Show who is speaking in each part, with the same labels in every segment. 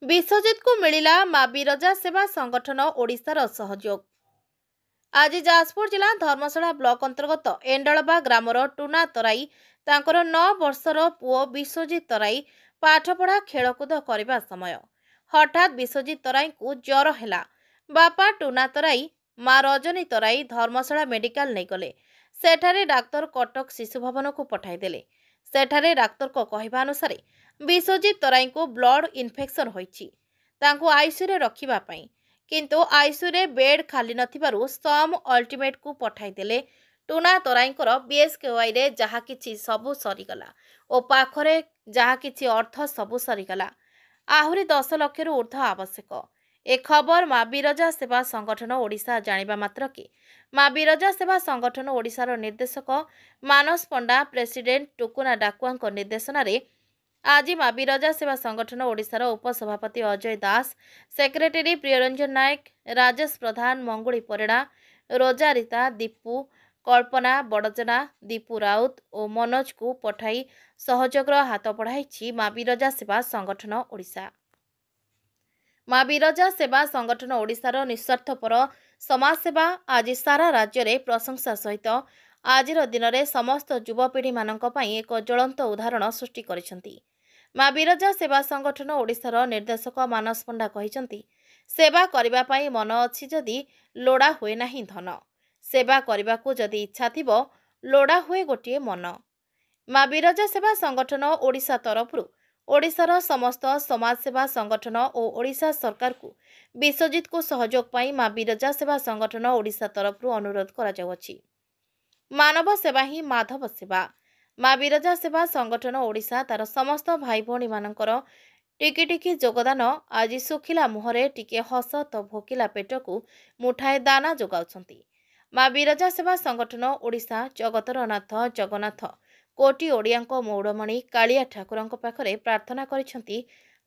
Speaker 1: विश्वजित को मिलिला माँ बिरजा सेवा संगठन ओडिशार सहयोग। आज जाजपुर जिला धर्मशाला ब्लॉक अंतर्गत एंडलबा ग्रामर टुना तराई तांकर 9 वर्षर पुओ विश्वजित तराई पाठपढ़ा खेलकूद करने समय हठात विश्वजित तराई को ज्वर है। बापा टुना तराई माँ रजनी तराई धर्मशाला मेडिकल नहीं गले। सेठारे डाक्तर कटक शिशु भवन को पठाईदेले। सेठारे डाक्तर को कहवा अनुसार विश्वजित तराई को ब्लड इन्फेक्शन होईछि। तांको आईसीयू रे रखिबा पई किंतु आईसीयू रे बेड खाली नथिबारु सम अल्टीमेट को पठाईदेले। टुना तराईंकर बीएसकेवाई रे जहा किछि सबु सरीगला ओ पाखरे जहा किछि अर्थ सबु सरीगला। आहुरी 10 लाख रु ऊर्ध्व आवश्यक। ए खबर माँ बिरजा सेवा संगठन ओडिशा जानिबा मात्र कि माँ बिरजा सेवा संगठन ओडिशार निर्देशक मानस पंडा प्रेसिडेंट टुकुना डाकुआ निर्देशन रे आज माँ बिरजा सेवा संगठन ओडिशार उपसभापति अजय दास, सेक्रेटरी प्रियरंजन नायक, राजेश प्रधान, मंगुड़ी परिड़ा, रोजारीता, दीपू, कल्पना बड़जना, दीपू राउत और मनोज को पठाई सहयोग हाथ बढ़ाई माँ बिरजा सेवा संगठन ओडिशा। माँ बिरजा सेवा संगठन ओडिशार निस्वार्थपर समाजसेवा आज सारा राज्य में प्रशंसा सहित आजिर दिन में समस्त युवपीढ़ी मानक पई एक ज्वलंत उदाहरण सृष्टि करिसेंती। माँ बिरजा सेवा संगठन ओडिशार निर्देशक मानस पंडा कहिसेंती, सेवा करिबा पई मन अछि जदि लोड़ा हुए नाही धन, सेवा करिबाकू जदि इच्छा थिबो लोड़ा हुए गोटिए मन। माँ बिरजा सेवा संगठन ओडिशा तरफरु ओडिशार समस्त समाजसेवा संगठन और ओडिशा सरकार को विश्वजित को सहयोग पाई माँ बिरजा सेवा संगठन ओडिशा तरफरु अनुरोध करा जाउछि। मानव सेवा ही माधव सेवा। माँ बिरजा सेवा संगठन ओडिशा तार समस्त भाई भौणी मानकर टिकी टिकी योगदान आज सुखिला मुहरे टिके हस तो भोकिला पेट को मुठाए दाना जोगाउछंती। माँ बिरजा सेवा संगठन ओडिशा जगतर नाथ जगन्नाथ कोटी ओडियांको मौड़मणि कालिया ठाकुरंक पाखरे प्रार्थना करिसेंती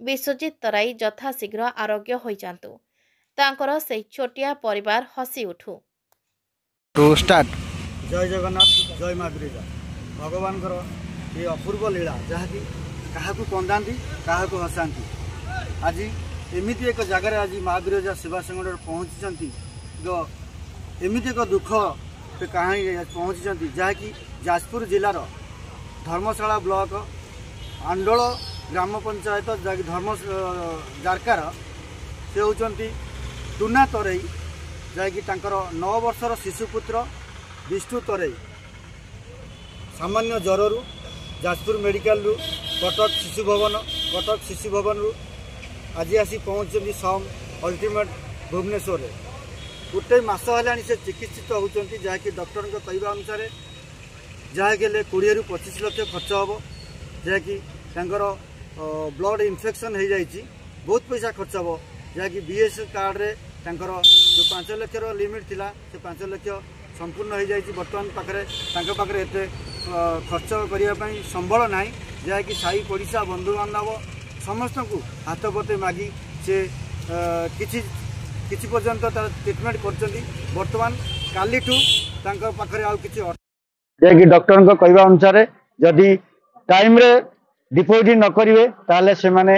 Speaker 1: विश्वजित तराई यथाशीघ्र आरोग्य होई जांतु, तांकर से छोटिया परिवार हसी उठू।
Speaker 2: To start.
Speaker 3: जय जगन्नाथ, जय माँ बिरजा। भगवान ये अपूर्व लीला जहाँकि क्या कंदाती क्या हसाती। आज एमती एक जगार आज माँ बिरजा सेवा संगठन पहुँची एमती एक दुख कहानी पहुँची जहाँकि जाजपुर जिलार धर्मशाला ब्लॉक आंडोल ग्राम पंचायत धर्म जारकार से होती टुना तराई जहाँकि 9 वर्षर शिशुपुत्र विष्णु तराई सामान्य ज्वर जाजपुर मेडिकल कटक शिशु भवन आज आसी पहुँचती सम अल्टीमेट भुवनेश्वर। गोटे मास है से चिकित्सित होती जहाँकि डॉक्टर कहवा अनुसार जहाँ के 20 ରୁ 25 लाख खर्च हम जहाँकि ब्लड इन्फेक्शन हो जाए बहुत पैसा खर्च हम जहाँकि बीएस कार्ड रे जो 5 लाख लिमिट थिला से 5 लाख संपूर्ण हो जाए। बर्तमान पाखे एत खर्च करने संबल ना जहाँकि साई पड़िशा बंधु बांधव समस्त को हाथ पते मागी से किसी पर्यंत तार ट्रिटमेंट कर बर्तमान काली पाखे आउ कि
Speaker 2: जैकि डॉक्टर को कहवा अनुसार जदि टाइम रे डिपोजिट न करेंगे ताले से माने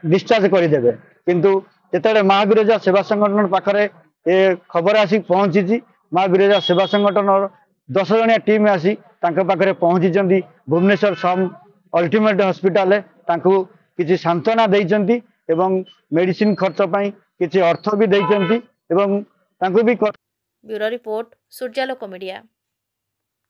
Speaker 2: डिस्चार्ज करदे किंतु जिते माँ बिरजा सेवा संगठन पाखे ये खबर आसी पहुँची माँ बिरजा सेवा संगठन 10 जणिया टीम आसी पाखे पहुँची भुवनेश्वर सम अल्टीमेट हॉस्पिटल किसी सांत्वना देइचंती एवं मेडिसिन खर्च पाई किसी अर्थ भी देइचंती एवं तांको भी।
Speaker 1: Bureau report Suryalok media.